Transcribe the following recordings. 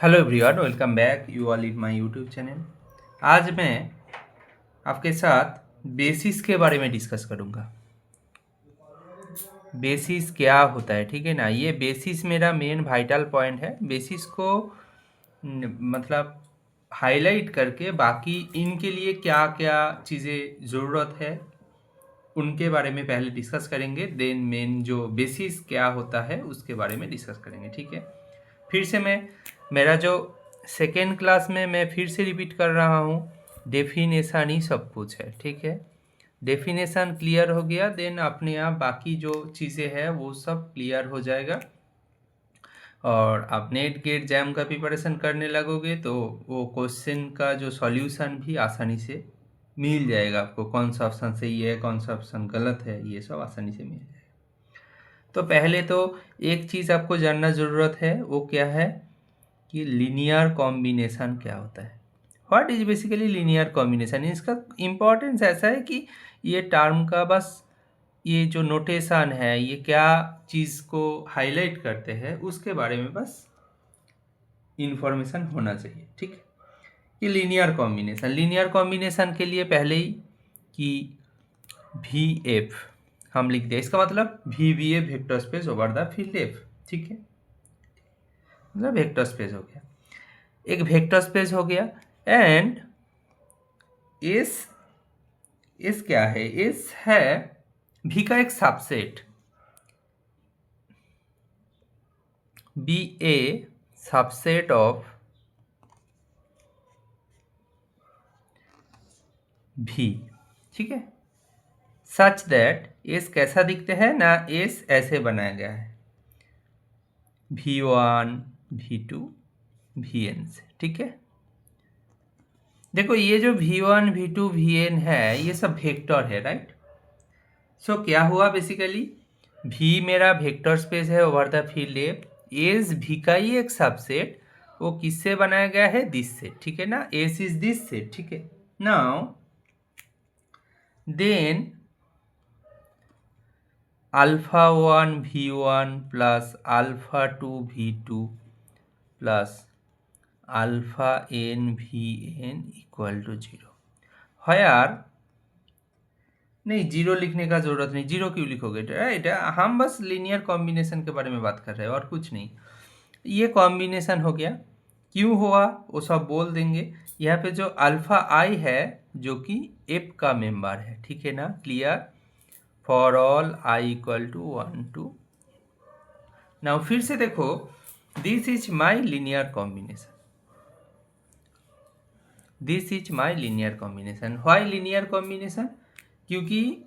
Hello everyone, welcome back you all in my YouTube channel. आज मैं आपके साथ बेसिस के बारे में डिस्कस करूंगा। बेसिस क्या होता है, ठीक है ना। ये बेसिस मेरा मेन वाइटल पॉइंट है। बेसिस को मतलब हाईलाइट करके बाकी इनके लिए क्या क्या चीज़ें ज़रूरत है उनके बारे में पहले डिस्कस करेंगे। देन मेन जो बेसिस क्या होता है उसके बारे में डिस्कस करेंगे, ठीक है। फिर से मैं मेरा जो सेकेंड क्लास में मैं फिर से रिपीट कर रहा हूँ, डेफिनेशन ही सब कुछ है, ठीक है। डेफिनेशन क्लियर हो गया, देन अपने आप बाकी जो चीज़ें हैं वो सब क्लियर हो जाएगा। और आप नेट गेट जैम का प्रिपरेशन करने लगोगे तो वो क्वेश्चन का जो सॉल्यूशन भी आसानी से मिल जाएगा आपको। कौन सा ऑप्शन सही है, कौन सा ऑप्शन गलत है, ये सब आसानी से मिल जाएगा। तो पहले तो एक चीज़ आपको जानना ज़रूरत है, वो क्या है कि लीनियर कॉम्बिनेशन क्या होता है। What is basically linear combination. इसका इम्पोर्टेंस ऐसा है कि ये टर्म का बस ये जो नोटेशन है ये क्या चीज़ को हाईलाइट करते हैं उसके बारे में बस इंफॉर्मेशन होना चाहिए, ठीक है। कि लीनियर कॉम्बिनेशन के लिए पहले ही कि वी एफ हम लिख दें, इसका मतलब V V F vector space over the field F, ठीक है। मतलब वेक्टर स्पेस हो गया, एक वेक्टर स्पेस हो गया। एंड एस एस क्या है, एस है भी का एक subset, B A subset of भी, ठीक है। सच दैट एस कैसा दिखते हैं ना, एस ऐसे बनाया गया है V1 V2 Vn से, ठीक है। देखो ये जो V1 V2 Vn है ये सब वेक्टर है, राइट। सो क्या हुआ बेसिकली, V मेरा वेक्टर स्पेस है over the field F, S भी का ही एक सबसेट, वो किससे बनाया गया है, दिस से, ठीक है ना। एस इज दिस से, ठीक है। Now then alpha 1 V1 plus alpha 2 V2 plus alpha n Vn equal to 0। यार नहीं, जीरो लिखने का जरूरत नहीं। जीरो क्यों लिखोगे, राइट। हम बस लीनियर कॉम्बिनेशन के बारे में बात कर रहे हैं और कुछ नहीं। ये कॉम्बिनेशन हो गया, क्यों हुआ वो सब बोल देंगे। यहाँ पे जो अल्फा आई है जो कि एफ का मेंबर है, ठीक है ना। Clear. For all I equal to 1 2। Now फिर से देखो, this is my linear combination, this is my linear combination. Why linear combination, क्योंकि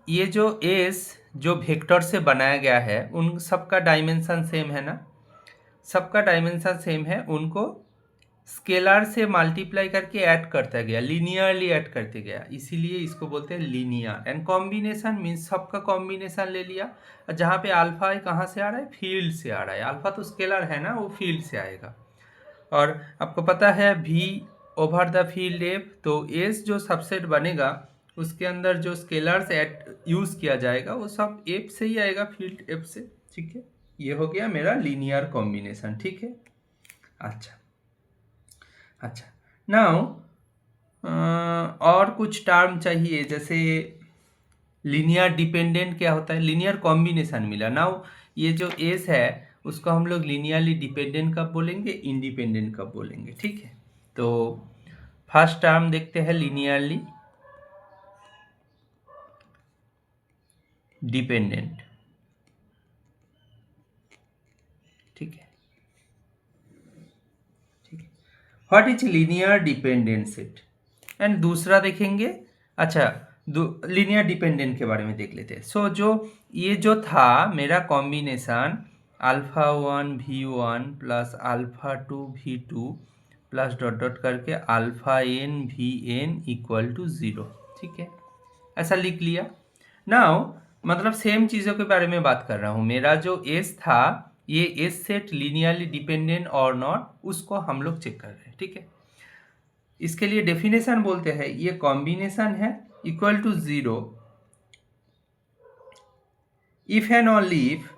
ये जो एस जो वेक्टर से बनाया गया है उन सबका डायमेंशन सेम है ना, सबका डायमेंशन सेम है। उनको स्केलर से मल्टीप्लाई करके ऐड करता गया, लीनियरली ऐड करते गया, इसीलिए इसको बोलते हैं लीनियर। एंड कॉम्बिनेशन मीन्स सबका कॉम्बिनेशन ले लिया। जहाँ पे अल्फा कहाँ से आ रहा है, फील्ड से आ रहा है। अल्फा तो स्केलर है ना, वो फील्ड से आएगा। और आपको पता है भी ओवर द फील्ड एफ, तो एस जो सबसेट बनेगा उसके अंदर जो स्केलर्स ऐड यूज किया जाएगा वो सब एफ से ही आएगा, फील्ड एफ से, ठीक है। ये हो गया मेरा लीनियर कॉम्बिनेशन, ठीक है। अच्छा अच्छा, नाउ और कुछ टर्म चाहिए, जैसे लीनियर डिपेंडेंट क्या होता है, लीनियर कॉम्बिनेशन मिला। नाउ ये जो एस है उसको हम लोग लीनियरली डिपेंडेंट कब बोलेंगे, इंडिपेंडेंट कब बोलेंगे, ठीक है। तो फर्स्ट टर्म देखते हैं, लीनियरली डिपेंडेंट, ठीक है ठीक है। What is linear dependent set. And दूसरा देखेंगे, अच्छा लीनियर डिपेंडेंट के बारे में देख लेते हैं। सो जो ये जो था मेरा combination alpha 1 V1 plus alpha 2 V2 plus dot dot करके alpha n Vn equal to 0, ठीक है। ऐसा लिख लिया। नाउ मतलब सेम चीज़ों के बारे में बात कर रहा हूँ। मेरा जो एस था ये एस सेट लीनियरली डिपेंडेंट और नॉट, उसको हम लोग चेक कर रहे हैं, ठीक है। इसके लिए डेफिनेशन बोलते हैं, ये कॉम्बिनेशन है equal to 0 if and only if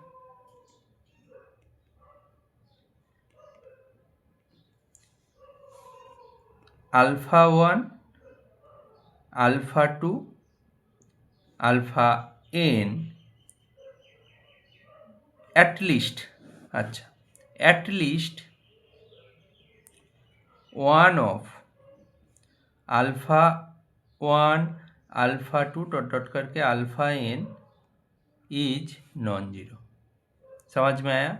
alpha 1 alpha 2 alpha n at least, अच्छा at least one of alpha 1 alpha 2 dot dot करके alpha n is non zero. समझ में आया?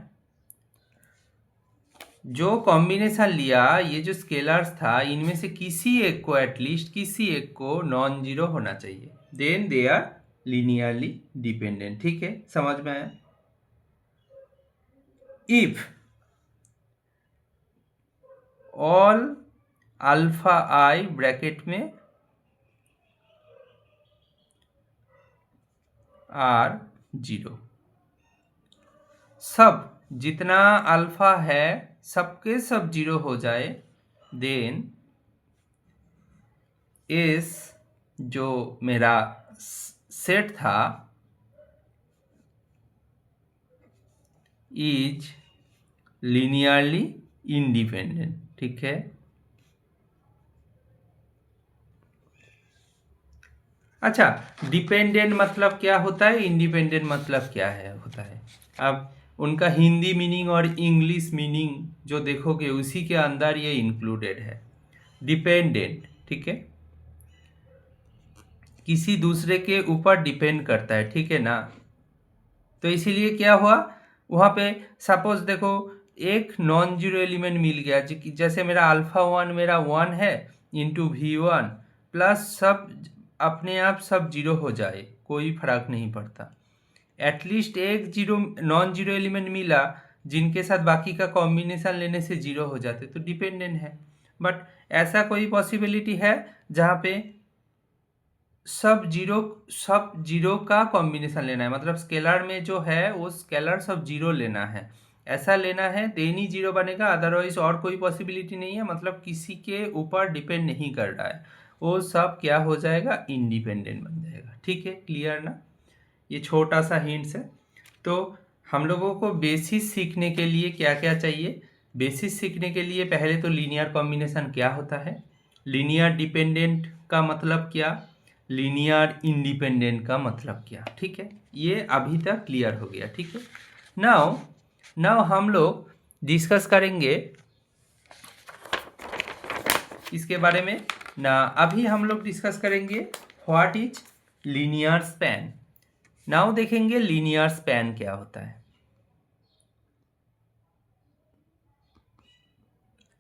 जो कॉम्बिनेशन लिया, ये जो स्केलर्स था, इनमें से किसी एक को, एटलीस्ट किसी एक को नॉन जीरो होना चाहिए, then they are linearly dependent. ठीक है, समझ में आया? If all alpha I bracket में आर जीरो, सब जितना अल्फा है सबके सब जीरो हो जाए, देन इस जो मेरा सेट था इज लीनियरली इंडिपेंडेंट। ठीक है, अच्छा डिपेंडेंट मतलब क्या होता है, इंडिपेंडेंट मतलब क्या है होता है? अब उनका हिंदी मीनिंग और इंग्लिश मीनिंग जो देखोगे उसी के अंदर ये इंक्लूडेड है। डिपेंडेंट, ठीक है, किसी दूसरे के ऊपर डिपेंड करता है, ठीक है ना? तो इसीलिए क्या हुआ, वहाँ पे सपोज देखो एक नॉन जीरो एलिमेंट मिल गया, जैसे मेरा अल्फा 1 मेरा 1 है इंटू V1 प्लस सब अपने आप सब जीरो हो जाए, कोई फर्क नहीं पड़ता। एटलीस्ट एक जीरो नॉन जीरो एलिमेंट मिला जिनके साथ बाकी का कॉम्बिनेशन लेने से जीरो हो जाते, तो डिपेंडेंट है। बट ऐसा कोई पॉसिबिलिटी है जहाँ पे सब जीरो का कॉम्बिनेशन लेना है, मतलब स्केलर में जो है वो स्केलर सब जीरो लेना है, ऐसा लेना है देन ही जीरो बनेगा, अदरवाइज और कोई पॉसिबिलिटी नहीं है, मतलब किसी के ऊपर डिपेंड नहीं कर रहा है, वो सब क्या हो जाएगा, इंडिपेंडेंट बन जाएगा। ठीक है, क्लियर ना? ये छोटा सा हिंट्स है। तो हम लोगों को बेसिस सीखने के लिए क्या क्या चाहिए? बेसिस सीखने के लिए पहले तो लीनियर कॉम्बिनेशन क्या होता है, लीनियर डिपेंडेंट का मतलब क्या, लीनियर इंडिपेंडेंट का मतलब क्या। ठीक है, ये अभी तक क्लियर हो गया। ठीक है, नाउ नाउ हम लोग डिस्कस करेंगे इसके बारे में ना। अभी हम लोग डिस्कस करेंगे what is linear span. Now देखेंगे लीनियर स्पैन क्या होता है।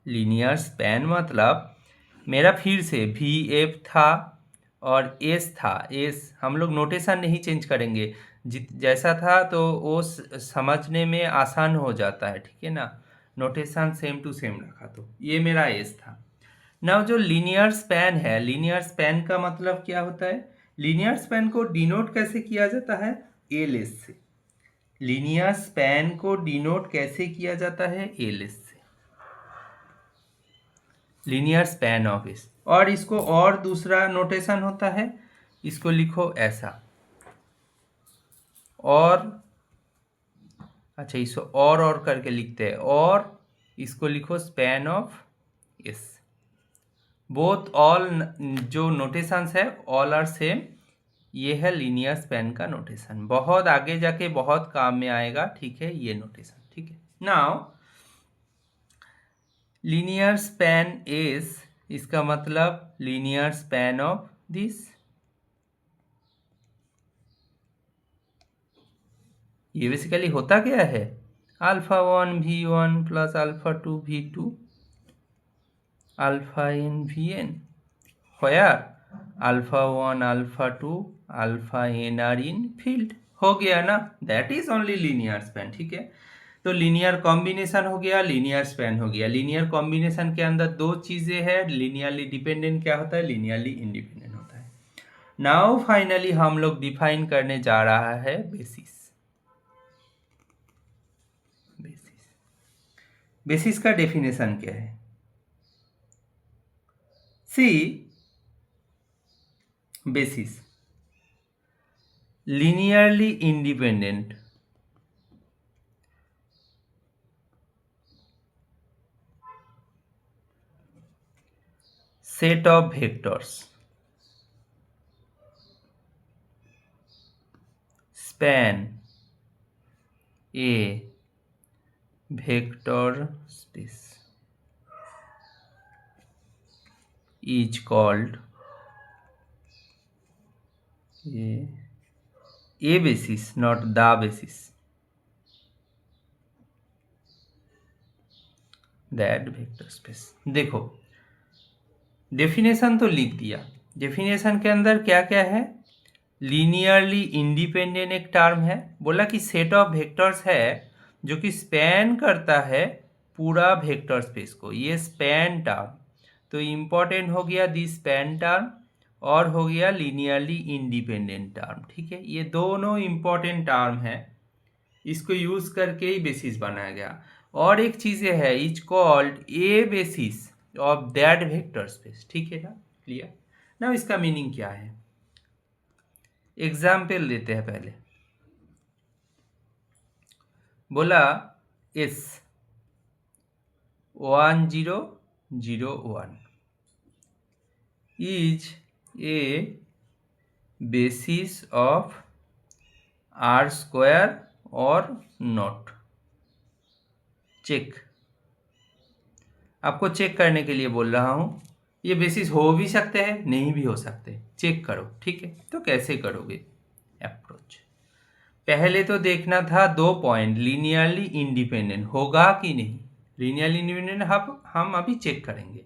लीनियर स्पैन मतलब मेरा फिर से वी एफ था और एस था, एस हम लोग नोटेशन नहीं चेंज करेंगे, जैसा था तो वो समझने में आसान हो जाता है। ठीक है ना, नोटेशन सेम टू सेम रखा, तो ये मेरा एस था। ना जो लीनियर स्पैन है, लीनियर स्पैन का मतलब क्या होता है, लीनियर स्पैन को डिनोट कैसे किया जाता है, एल एस से। लीनियर स्पैन को डिनोट कैसे किया जाता है, एल एस से, लीनियर स्पैन ऑफ एस। और इसको और दूसरा नोटेशन होता है, इसको लिखो ऐसा, और अच्छा इसको और करके लिखते हैं, और इसको लिखो span of S. Both all जो नोटेशंस है ऑल आर सेम, ये है लीनियर स्पैन का नोटेशन, बहुत आगे जाके बहुत काम में आएगा। ठीक है, ये नोटेशन। ठीक है, नाउ लीनियर स्पैन इज, इसका मतलब लीनियर स्पैन ऑफ दिस, ये बेसिकली होता क्या है, alpha 1 V1 plus alpha 2 V2 alpha n Vn, where alpha 1 alpha 2 alpha n are in field. हो गया ना, that is only linear span. ठीक है, तो लीनियर कॉम्बिनेशन हो गया, लीनियर स्पैन हो गया। लीनियर कॉम्बिनेशन के अंदर दो चीजें हैं, लीनियरली डिपेंडेंट क्या होता है, लीनियरली इंडिपेंडेंट होता है। नाउ फाइनली हम लोग डिफाइन करने जा रहा है बेसिस। बेसिस बेसिस का डेफिनेशन क्या है, सी basis linearly independent set of vectors span a vector space is called a basis, not the basis, that vector space। देखो डेफिनेशन तो लिख दिया, डेफिनेशन के अंदर क्या क्या है, लीनियरली इंडिपेंडेंट एक टर्म है, बोला कि सेट ऑफ वेक्टर्स है जो कि स्पैन करता है पूरा वेक्टर स्पेस को, ये स्पैन टर्म तो इम्पोर्टेंट हो गया दी स्पैन टर्म, और हो गया लीनियरली इंडिपेंडेंट टर्म। ठीक है, ये दोनों इम्पोर्टेंट टर्म है, इसको यूज करके ही बेसिस बनाया गया। और एक चीज है is called a basis of that vector space. ठीक है ना, क्लियर ना। इसका मीनिंग क्या है, एग्जाम्पल देते हैं पहले। बोला S 1001 is a basis of R square और नॉट। चेक, आपको चेक करने के लिए बोल रहा हूं, ये बेसिस हो भी सकते हैं नहीं भी हो सकते, चेक करो। ठीक है, तो कैसे करोगे अप्रोच, पहले तो देखना था दो पॉइंट लीनियरली इंडिपेंडेंट होगा कि नहीं। लीनियरली इंडिपेंडेंट हम अभी चेक करेंगे।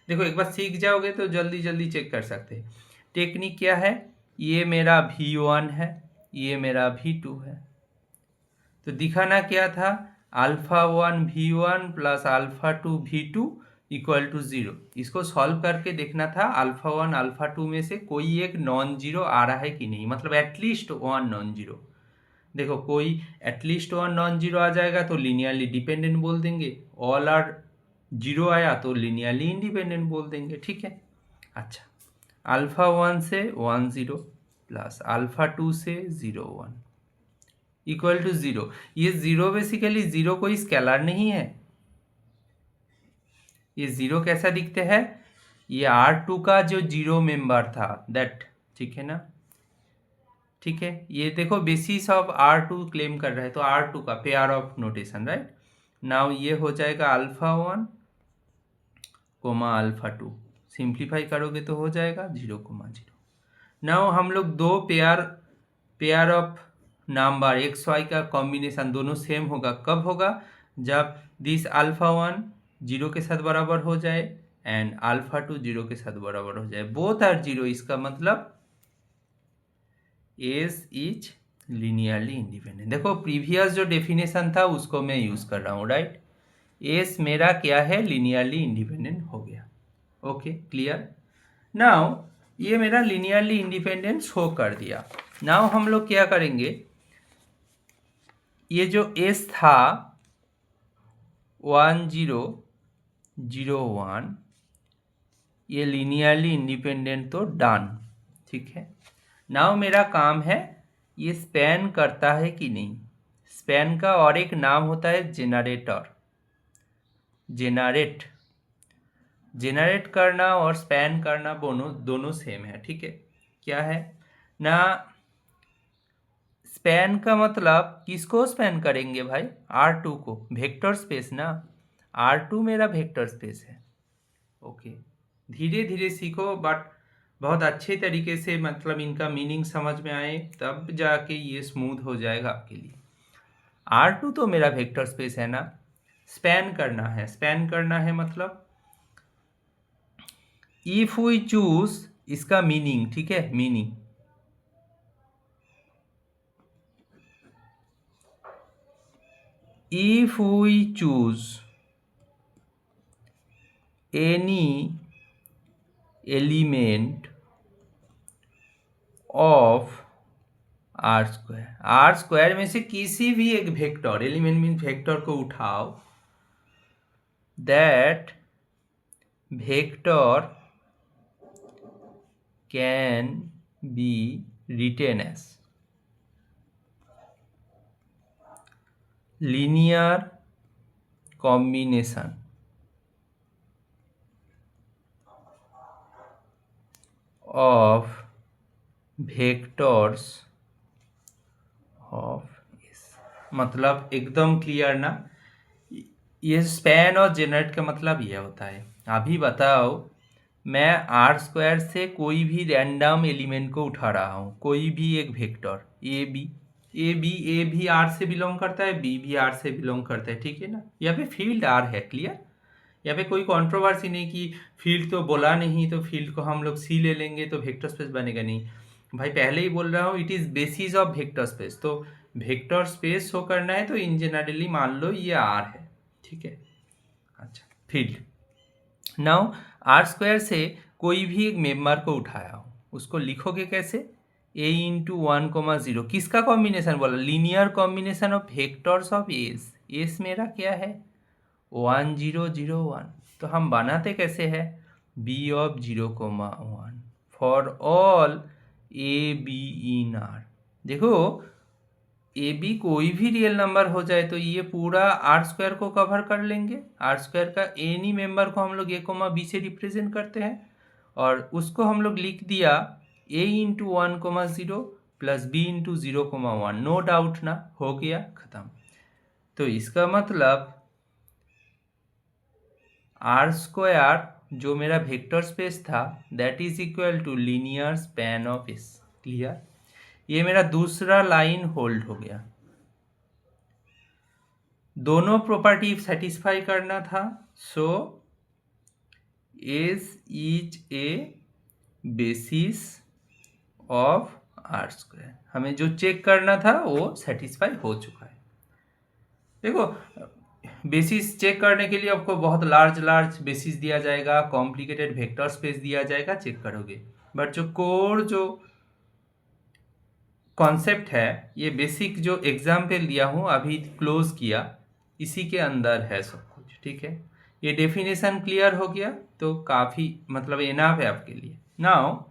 देखो एक बार सीख जाओगे तो जल्दी जल्दी चेक कर सकते हैं। टेक्निक क्या है, ये मेरा V1 है, ये मेरा V2 है, तो दिखाना क्या था, α1 V1 plus α2 V2 equal to 0। इसको सॉल्व करके देखना था α1 α2 में से कोई एक नॉन जीरो आ रहा है कि नहीं, मतलब एटलीस्ट वन नॉन जीरो। देखो कोई एटलीस्ट वन नॉन जीरो आ जाएगा तो लीनियरली डिपेंडेंट बोल देंगे, ऑल आर जीरो आया तो लीनियरली इंडिपेंडेंट बोल देंगे। ठीक है, अच्छा α1 से 1 0 प्लस α2 से 0 1 इक्वल टू 0। ये 0 बेसिकली 0 कोई स्केलर नहीं है, ये 0 कैसा दिखते हैं, ये R2 का जो 0 मेंबर था दैट। ठीक है ना, ठीक है, ये देखो बेसिस ऑफ R2 क्लेम कर रहा है तो R2 का pair of notation, right. Now ये हो जाएगा α1 कोमा α2, सिंप्लीफाई करोगे तो हो जाएगा 0 कोमा 0। नाउ हम लोग दो pair of number X Y का कॉम्बिनेशन दोनों सेम होगा, कब होगा, जब दिस α1 0 के साथ बराबर हो जाए एंड α2 0 के साथ बराबर हो जाए, बोथ आर 0। इसका मतलब एस इज लीनियरली इंडिपेंडेंट। देखो प्रीवियस जो डेफिनेशन था उसको मैं यूज कर रहा हूँ, राइट। एस मेरा क्या है, लीनियरली इंडिपेंडेंट हो गया। Okay clear. नाउ ये मेरा लीनियरली इंडिपेंडेंट शो कर दिया। नाउ हम लोग क्या करेंगे, ये जो एस था 1 0 0 1, ये लीनियरली इंडिपेंडेंट तो डन। ठीक है, नाउ मेरा काम है ये स्पैन करता है कि नहीं। स्पैन का और एक नाम होता है जेनरेटर। जेनरेट करना और स्पैन करना दोनों सेम है। ठीक है, क्या है ना, स्पैन का मतलब किसको स्पैन करेंगे भाई, R2 को, वेक्टर स्पेस ना, R2 मेरा वेक्टर स्पेस है। ओके, धीरे धीरे सीखो, बट बहुत अच्छे तरीके से, मतलब इनका मीनिंग समझ में आए तब जाके ये स्मूथ हो जाएगा आपके लिए। R2 तो मेरा वेक्टर स्पेस है ना, स्पैन करना है, स्पैन करना है मतलब इफ वी चूज, इसका मीनिंग, ठीक है, meaning if we choose any element of R square में से किसी भी एक वेक्टर, एलिमेंट मीन वेक्टर को उठाओ, that vector can be written as linear combination of vectors of S. मतलब एकदम क्लियर ना? ये स्पैन और जेनरेट का मतलब ये होता है। अभी बताओ, मैं आर स्क्वायर से कोई भी रैंडम एलिमेंट को उठा रहा हूँ, कोई भी एक वेक्टर ए भी आर से बिलोंग करता है, बी भी आर से बिलोंग करता है, ठीक है ना? यहाँ पे फील्ड आर है, क्लियर? यहाँ पे कोई कंट्रोवर्सी नहीं कि फील्ड तो बोला नहीं तो फील्ड को हम लोग सी ले लेंगे तो वेक्टर स्पेस बनेगा, नहीं भाई, पहले ही बोल रहा हूँ it is basis of vector space. तो वेक्टर स्पेस शो करना है तो इन जनरली मान लो ये आर है, ठीक है? अच्छा, फील्ड नाउ आर स्क्वायर से कोई भी एक मेंबर को उठाया हो, उसको लिखोगे कैसे? ए इंटू 1,0 किसका कॉम्बिनेशन बोला? Linear combination of vectors of S. S मेरा क्या है? 1,0,0,1। तो हम बनाते कैसे हैं? B of 0,1 for all A B in R. देखो, ए बी कोई भी रियल नंबर हो जाए तो ये पूरा आर स्क्वायर को कवर कर लेंगे। आर स्क्वायर का एनी मेंबर को हम लोग ए कोमा बी से रिप्रेजेंट करते हैं, और उसको हम लोग लिख दिया A into 1,0 plus B into 0,1। No doubt ना? हो गया, खत्म। तो इसका मतलब आर स्क्वायर जो मेरा वेक्टर स्पेस था that is equal to linear span of S. Clear? ये मेरा दूसरा लाइन होल्ड हो गया। दोनों प्रॉपर्टी सेटिस्फाई करना था, so S is a basis of R square. हमें जो चेक करना था वो सेटिस्फाई हो चुका है। देखो, बेसिस चेक करने के लिए आपको बहुत लार्ज बेसिस दिया जाएगा, कॉम्प्लिकेटेड वेक्टर स्पेस दिया जाएगा, चेक करोगे। बट जो कोर जो कॉन्सेप्ट है, ये बेसिक जो एग्जाम्पल दिया हूँ अभी क्लोज किया, इसी के अंदर है सब कुछ, ठीक है? ये डेफिनेशन क्लियर हो गया तो काफ़ी मतलब इनफ है आपके लिए। नाउ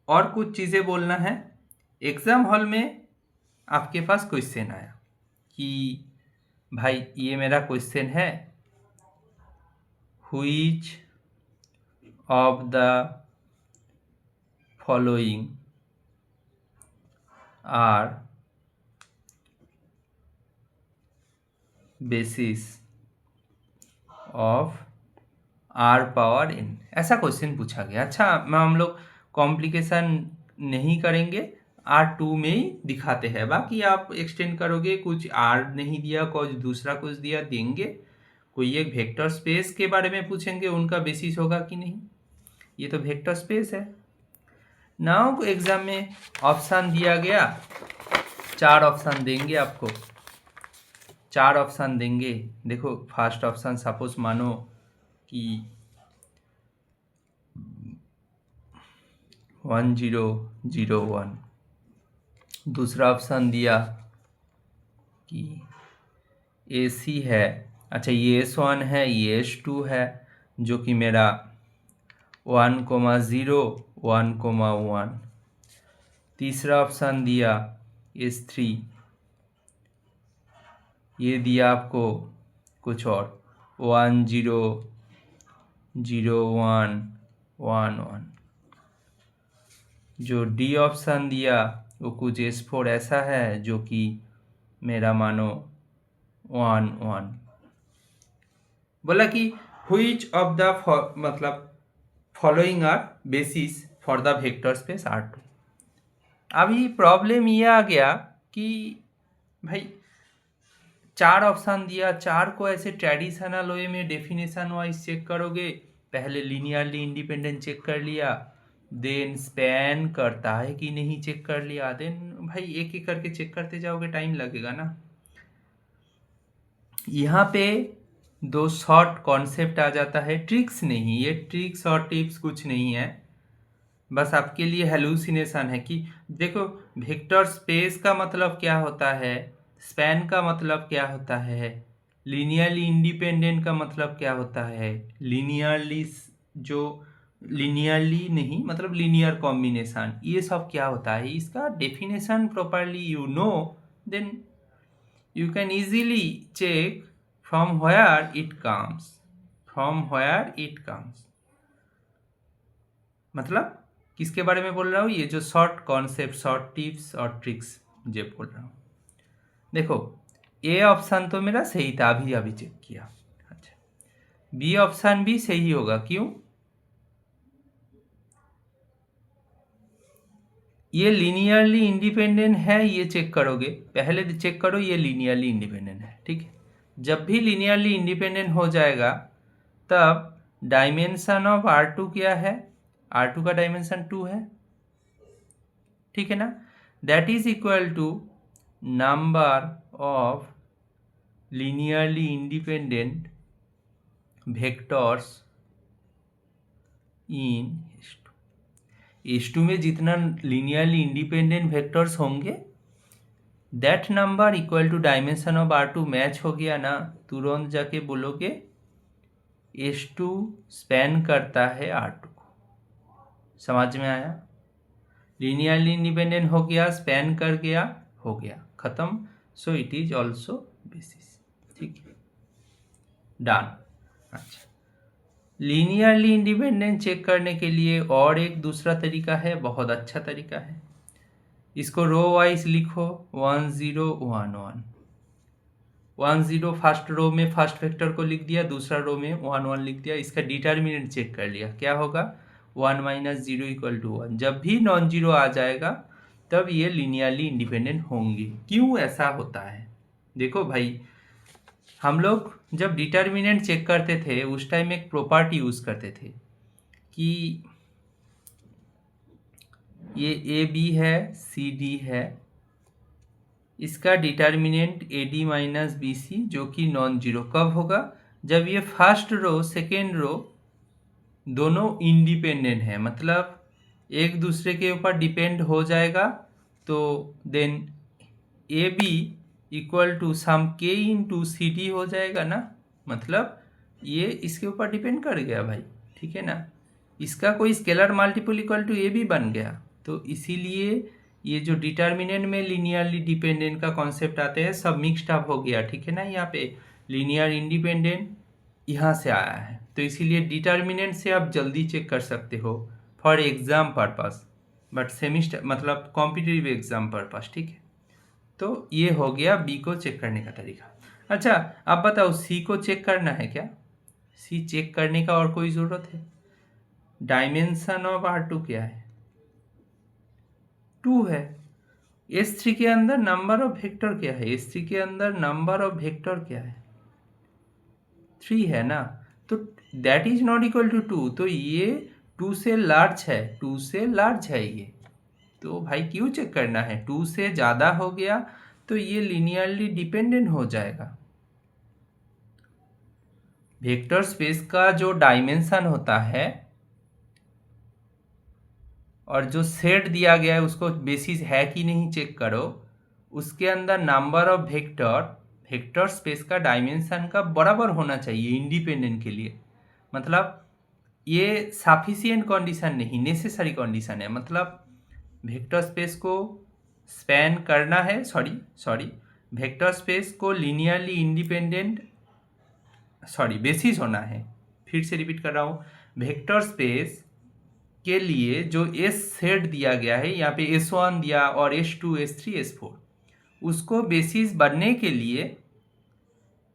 और कुछ चीज़ें बोलना है। एग्ज़ाम हॉल में आपके पास क्वेश्चन आया कि भाई ये मेरा क्वेश्चन है, which of the following are basis of R power N. ऐसा क्वेश्चन पूछा गया। अच्छा, मैं हम लोग कॉम्प्लिकेशन नहीं करेंगे, R2 में ही दिखाते हैं, बाकी आप एक्सटेंड करोगे, कुछ R नहीं दिया, कुछ दूसरा कुछ दिया देंगे। कोई एक वेक्टर स्पेस के बारे में पूछेंगे, उनका बेसिस होगा कि नहीं, ये तो वेक्टर स्पेस है। नाउ एग्जाम में ऑप्शन दिया गया, 4 ऑप्शन देंगे आपको, 4 ऑप्शन देंगे। देखो, फर्स्ट ऑप्शन सपोज मानो कि 1,0,0,1। दूसरा ऑप्शन दिया कि AC है। अच्छा, ये S1 है, ये S2 है, जो कि मेरा 1,0, 1,1। तीसरा ऑप्शन दिया S3, ये दिया आपको कुछ और 1,0,0,1,1। जो D ऑप्शन दिया वो कुछ S4 ऐसा है जो कि मेरा मानो 1,1। बोला कि व्हिच ऑफ द मतलब following are basis for the vector space R2। अभी प्रॉब्लम ये आ गया कि भाई 4 ऑप्शन दिया, 4 को ऐसे ट्रेडिशनल वे में डेफिनेशन वाइज चेक करोगे। पहले लीनियरली इंडिपेंडेंट चेक कर लिया, देन स्पैन करता है कि नहीं चेक कर लिया, देन भाई एक एक करके चेक करते जाओगे, टाइम लगेगा ना। यहाँ पे 2 शॉर्ट कॉन्सेप्ट आ जाता है, ट्रिक्स नहीं, ये ट्रिक्स और टिप्स कुछ नहीं है, बस आपके लिए हेलुसिनेशन है कि देखो वेक्टर स्पेस का मतलब क्या होता है, स्पैन का मतलब क्या होता है, लीनियरली इंडिपेंडेंट का मतलब क्या होता है, लीनियरली जो लीनियरली नहीं मतलब लीनियर कॉम्बिनेशन, ये सब क्या होता है, इसका definition properly you know, then you can easily check from where it comes, from where it comes। मतलब किसके बारे में बोल रहा हूँ, ये जो शॉर्ट कॉन्सेप्ट, शॉर्ट टिप्स और ट्रिक्स ये बोल रहा हूँ। देखो ए ऑप्शन तो मेरा सही था, अभी अभी चेक किया। अच्छा, बी ऑप्शन भी सही होगा, क्यों? ये लीनियरली इंडिपेंडेंट है, ये चेक करोगे, पहले चेक करो ये लीनियरली इंडिपेंडेंट है, ठीक है। जब भी लीनियरली इंडिपेंडेंट हो जाएगा तब डायमेंशन ऑफ R2 क्या है, R2 का डायमेंशन 2 है, ठीक है ना। That is equal to number of linearly independent vectors in H2 में जितना लीनियरली इंडिपेंडेंट वेक्टर्स होंगे that number equal to dimension of R2 match हो गया ना, तुरंत जाके बोलोगे H2 स्पैन करता है R2 को। समझ में आया? लीनियरली इंडिपेंडेंट हो गया, स्पैन कर गया, हो गया, खत्म। So it is also basis, ठीक है, डन। अच्छा, लीनियरली इंडिपेंडेंट चेक करने के लिए और एक दूसरा तरीका है, बहुत अच्छा तरीका है। इसको रो वाइज लिखो, 1 0 1 1 1 0 फर्स्ट रो में फर्स्ट वेक्टर को लिख दिया, दूसरा रो में 1 1 लिख दिया। इसका डिटर्मिनेंट चेक कर लिया, क्या होगा, 1 - 0 = 1। जब भी नॉन जीरो आ जाएगा तब ये लीनियरली इंडिपेंडेंट होंगे। क्यों ऐसा होता है? देखो भाई, हम लोग जब डिटर्मिनेंट चेक करते थे उस टाइम एक प्रॉपर्टी यूज करते थे कि ये ए बी है, सी डी है, इसका डिटर्मिनेंट AD - BC जो कि नॉन जीरो कब होगा, जब ये फर्स्ट रो सेकेंड रो दोनों इंडिपेंडेंट है, मतलब एक दूसरे के ऊपर डिपेंड हो जाएगा, तो देन AB = सम K × CD हो जाएगा ना, मतलब ये इसके ऊपर डिपेंड कर गया भाई, ठीक है ना। इसका कोई स्केलर मल्टीपल = AB बन गया, तो इसीलिए ये जो डिटर्मिनेंट में लीनियरली डिपेंडेंट का कॉन्सेप्ट आते हैं सब मिक्सड अप हो गया, ठीक है ना। यहाँ पे लीनियर इंडिपेंडेंट यहाँ से आया है, तो इसीलिए डिटर्मिनेंट से आप जल्दी चेक कर सकते हो for exam purpose, but semester मतलब कॉम्पिटिटिव एग्जाम पर्पस, ठीक है। तो ये हो गया बी को चेक करने का तरीका। अच्छा, आप बताओ सी को चेक करना है क्या? सी चेक करने का और कोई ज़रूरत है? डायमेंशन ऑफ R2 क्या है? 2 है। S3 के अंदर नंबर ऑफ वेक्टर क्या है? S3 के अंदर नंबर ऑफ वेक्टर क्या है? 3 है ना, तो that is not equal to 2, तो ये 2 से लार्ज है, 2 से लार्ज है ये, तो भाई क्यों चेक करना है? 2 से ज़्यादा हो गया तो ये लीनियरली डिपेंडेंट हो जाएगा। वेक्टर स्पेस का जो डायमेंशन होता है और जो सेट दिया गया है उसको बेसिस है कि नहीं चेक करो, उसके अंदर नंबर ऑफ वेक्टर स्पेस का डायमेंशन का बराबर होना चाहिए इंडिपेंडेंट के लिए। मतलब ये सफिशिएंट कंडीशन नहीं, नेसेसरी कंडीशन है। मतलब वेक्टर स्पेस को स्पैन करना है, सॉरी वेक्टर स्पेस को लीनियरली इंडिपेंडेंट बेसिस होना है। फिर से रिपीट कर रहा हूँ, वेक्टर स्पेस के लिए जो एस सेट दिया गया है, यहाँ पे S1 दिया और S2 S3 S4, उसको बेसिस बनने के लिए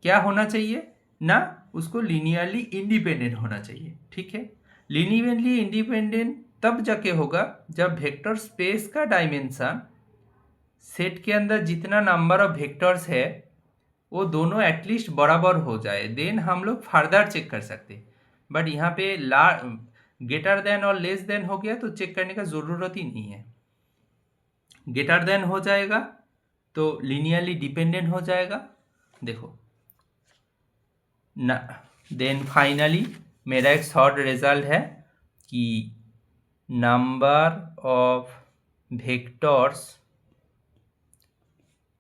क्या होना चाहिए ना, उसको लीनियरली इंडिपेंडेंट होना चाहिए, ठीक है। लीनियरली इंडिपेंडेंट तब जाके होगा जब वेक्टर स्पेस का डायमेंशन सेट के अंदर जितना नंबर ऑफ वेक्टर्स है वो दोनों एटलीस्ट बराबर हो जाए, देन हम लोग फर्दर चेक कर सकते। बट यहाँ पे ग्रेटर देन और लेस देन हो गया तो चेक करने का ज़रूरत ही नहीं है। ग्रेटर देन हो जाएगा तो लीनियरली डिपेंडेंट हो जाएगा, देखो ना। देन फाइनली मेरा एक शॉर्ट रिजल्ट है कि number of vectors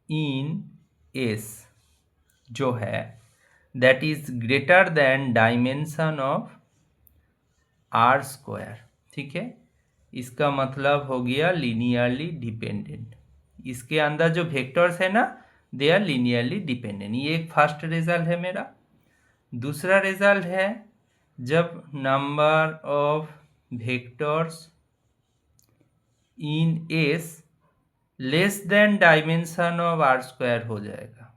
in S जो है that is greater than dimension of R², ठीक है। इसका मतलब हो गया लीनियरली डिपेंडेंट। इसके अंदर जो वेक्टर्स है ना दे आर लीनियरली डिपेंडेंट। ये एक फर्स्ट रिजल्ट है मेरा। दूसरा रिजल्ट है जब number of vectors in S less than dimension of R square हो जाएगा।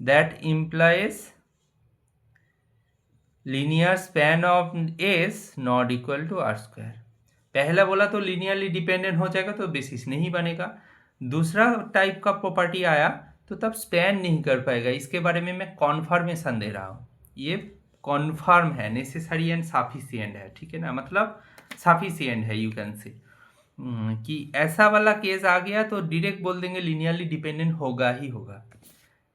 That implies linear span of S not equal to R square. पहला बोला तो लीनियरली डिपेंडेंट हो जाएगा तो बेसिस नहीं बनेगा। दूसरा टाइप का प्रॉपर्टी आया तो तब स्पैन नहीं कर पाएगा। इसके बारे में मैं कॉन्फर्मेशन दे रहा हूँ। ये कॉन्फर्म है, नेसेसरी एंड सफिशिएंट है, ठीक है ना, मतलब सफिशिएंट है, यू कैन से कि ऐसा वाला केस आ गया तो डायरेक्ट बोल देंगे लीनियरली डिपेंडेंट होगा ही होगा।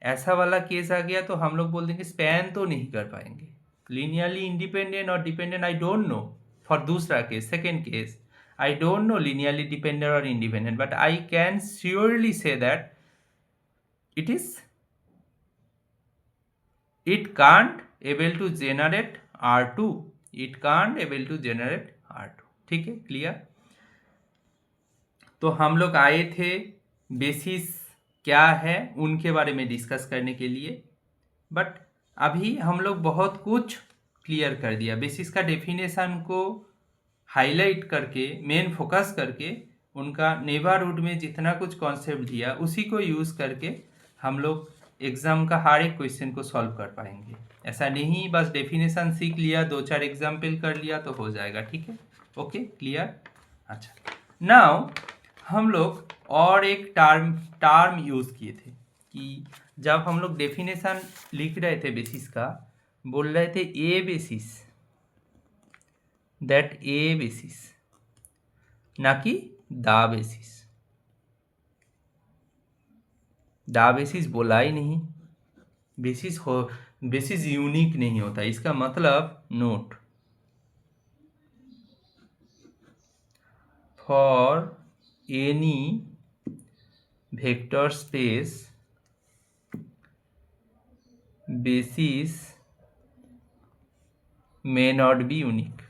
ऐसा वाला केस आ गया तो हम लोग बोल देंगे स्पैन तो नहीं कर पाएंगे। लीनियरली इंडिपेंडेंट और dependent I don't know. For दूसरा case, second case, I don't know linearly dependent और independent, but I can surely say that it can't able to generate R2, it can't able to generate R2, ठीक है, clear. तो हम लोग आए थे basis क्या है उनके बारे में डिस्कस करने के लिए, बट अभी हम लोग बहुत कुछ क्लियर कर दिया। बेसिस का डेफिनेशन को हाईलाइट करके, मेन फोकस करके, उनका नेबरहुड में जितना कुछ कॉन्सेप्ट दिया उसी को यूज़ करके हम लोग एग्ज़ाम का हर एक क्वेश्चन को सॉल्व कर पाएंगे। ऐसा नहीं बस डेफिनेशन सीख लिया, 2-4 एग्जाम्पल कर लिया तो हो जाएगा, ठीक है, ओके, क्लियर। अच्छा, नाउ हम लोग और एक टर्म यूज़ किए थे कि जब हम लोग डेफिनेशन लिख रहे थे बेसिस का, बोल रहे थे ए बेसिस, दैट ए बेसिस, ना कि द बेसिस। द बेसिस बोला ही नहीं। बेसिस यूनिक नहीं होता, इसका मतलब note for any vector space basis may not be unique.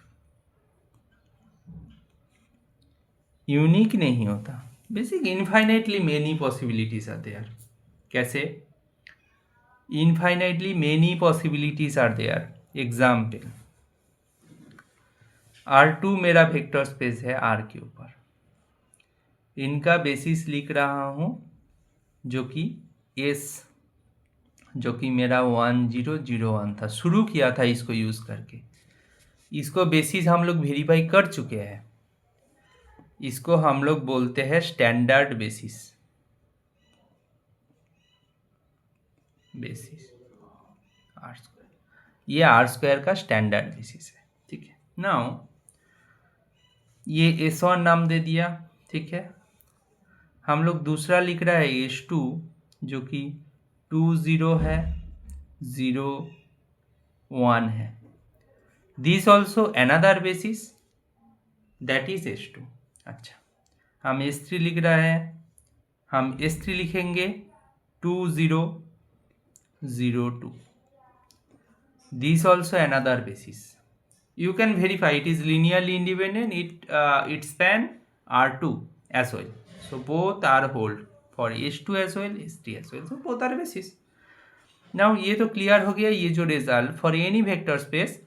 Unique नहीं होता, basic infinitely many possibilities are there. कैसे? Infinitely many possibilities are there. Example, R2 मेरा वेक्टर स्पेस है R के ऊपर, इनका बेसिस लिख रहा हूँ जो कि S, जो कि मेरा 1001 था, शुरू किया था इसको यूज़ करके। इसको बेसिस हम लोग वेरीफाई कर चुके हैं, इसको हम लोग बोलते हैं स्टैंडर्ड बेसिस। आर स्क्वायर, ये आर स्क्वायर का स्टैंडर्ड बेसिस है, ठीक है। नाउ ये S1 नाम दे दिया, ठीक है। हम लोग दूसरा लिख रहा है S2 जो कि 20 है, 01 है। This also another basis that is S2। अच्छा, हम S3 लिख रहा है, हम S3 लिखेंगे 2002। This also another basis. You can verify it is linearly independent, it span R2 as well. So both are hold for S2 as well, S3 as well. So both are basis. Now ये तो clear हो गया। ये जो result for any vector space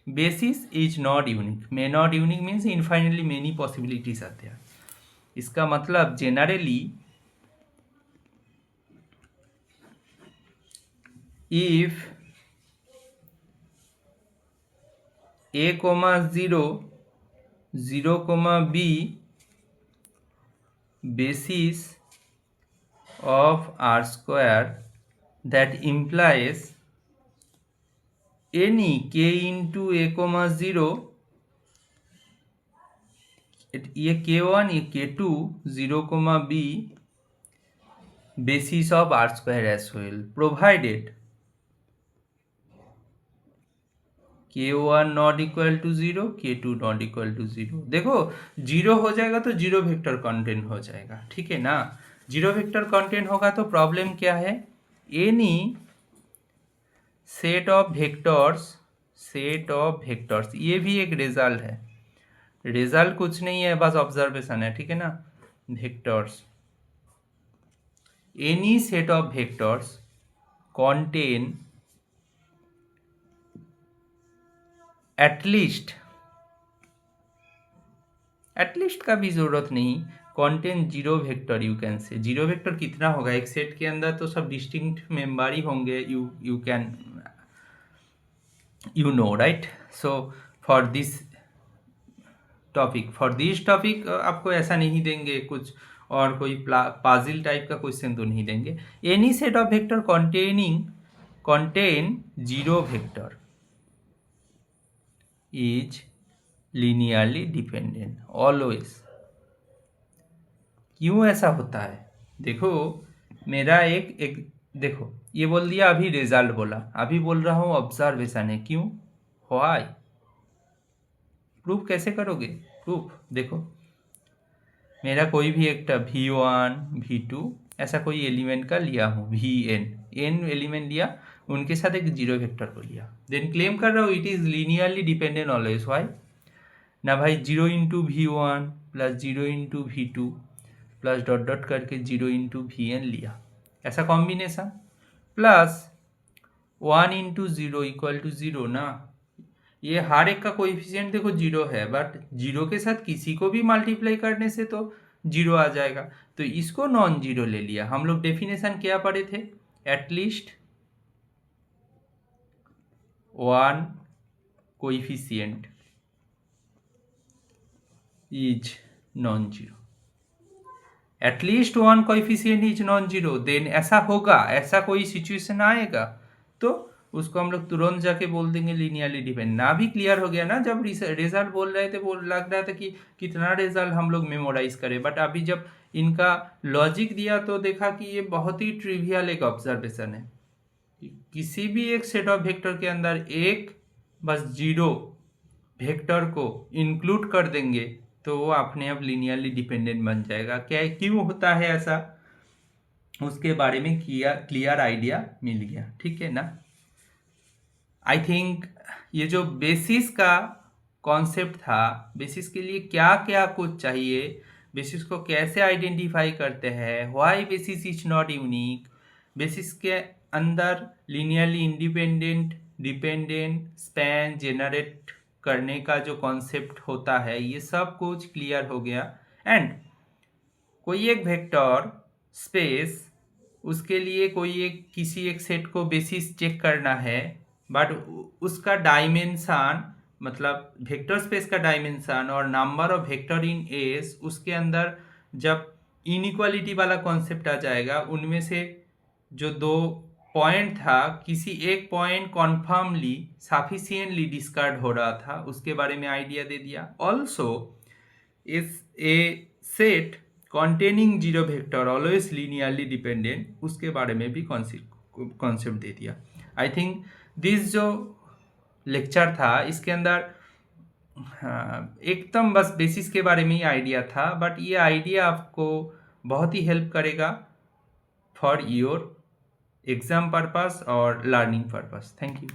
basis is not unique. May not unique means infinitely many possibilities आते हैं। इसका मतलब generally if A, 0, 0, B basis of R square, that implies any k into A, 0, ये K1 ये K2 0, B basis of R square as well, provided K1 not equal to 0, K2 not equal to 0। देखो 0 हो जाएगा तो 0 vector content हो जाएगा, ठीक है ना। 0 वेक्टर कंटेंट होगा तो प्रॉब्लम क्या है? एनी सेट ऑफ वेक्टर्स, ये भी एक रिजल्ट है। रिजल्ट कुछ नहीं है, बस ऑब्जर्वेशन है, ठीक है ना। Vectors, any set of vectors contain at least at least का भी ज़रूरत नहीं, contain zero vector you can say. Zero vector कितना होगा एक सेट के अंदर, तो सब डिस्टिंक्ट मेंबर ही होंगे, you can you know, right? So for this topic आपको ऐसा नहीं देंगे कुछ, और कोई पाजिल टाइप का क्वेश्चन तो नहीं देंगे। Any set of vector contain zero vector is linearly dependent always. क्यों ऐसा होता है? देखो मेरा एक देखो, ये बोल दिया, अभी रिजल्ट बोला, अभी बोल रहा हूँ ऑब्जर्वेशन है। क्यों? व्हाई? प्रूफ कैसे करोगे? प्रूफ देखो, मेरा कोई भी एक V1 V2 ऐसा कोई एलिमेंट का लिया हूँ, n एलिमेंट लिया, उनके साथ एक जीरो वेक्टर को लिया, देन क्लेम कर रहा हूँ it is linearly dependent always. Why? ना भाई 0 into V1 plus 0 into V2 plus dot dot करके 0 इंटू Vn लिया, ऐसा कॉम्बिनेशन, प्लस 1 इंटू 0 इक्वल टू 0 ना। ये हर एक का कोएफिशिएंट देखो 0 है, बट 0 के साथ किसी को भी मल्टीप्लाई करने से तो 0 आ जाएगा, तो इसको नॉन जीरो ले लिया। हम लोग डेफिनेशन क्या पढ़े थे? At least one coefficient is non zero, at least one coefficient is non zero, then ऐसा होगा, ऐसा कोई सिचुएशन आएगा तो उसको हम लोग तुरंत जाके बोल देंगे लीनियरली डिपेंडेंट। ना भी क्लियर हो गया ना, जब रिजल्ट बोल रहे थे वो लग रहा था कि कितना रिजल्ट हम लोग मेमोराइज करें, बट अभी जब इनका लॉजिक दिया तो देखा कि ये बहुत ही ट्रिवियल एक ऑब्जर्वेशन है। किसी भी एक सेट ऑफ वेक्टर के अंदर एक बस जीरो वेक्टर को इंक्लूड कर देंगे तो वो अपने आप लीनियरली डिपेंडेंट बन जाएगा। क्या क्यों होता है ऐसा, उसके बारे में क्लियर आइडिया मिल गया, ठीक है ना। आई थिंक ये जो बेसिस का कॉन्सेप्ट था, बेसिस के लिए क्या क्या कुछ चाहिए, बेसिस को कैसे आइडेंटिफाई करते हैं, why basis is not unique, basis के अंदर linearly independent dependent span generate करने का जो कॉन्सेप्ट होता है, ये सब कुछ क्लियर हो गया। एंड कोई एक वेक्टर स्पेस, उसके लिए कोई एक किसी एक सेट को बेसिस चेक करना है, बट उसका डायमेंशन मतलब वेक्टर स्पेस का डायमेंशन और number of vector in S, उसके अंदर जब इनइक्वालिटी वाला कॉन्सेप्ट आ जाएगा, उनमें से जो दो पॉइंट था, किसी एक पॉइंट कॉन्फर्मली सफिशिएंटली डिस्कार्ड हो रहा था, उसके बारे में आइडिया दे दिया। Also is a set containing zero vector always linearly dependent, उसके बारे में भी कॉन्सेप्ट दे दिया। आई थिंक दिस जो लेक्चर था इसके अंदर एकदम बस बेसिस के बारे में ही आइडिया था, बट ये आइडिया आपको बहुत ही हेल्प करेगा फॉर योर एग्जाम पर्पस और लर्निंग पर्पस। Thank you.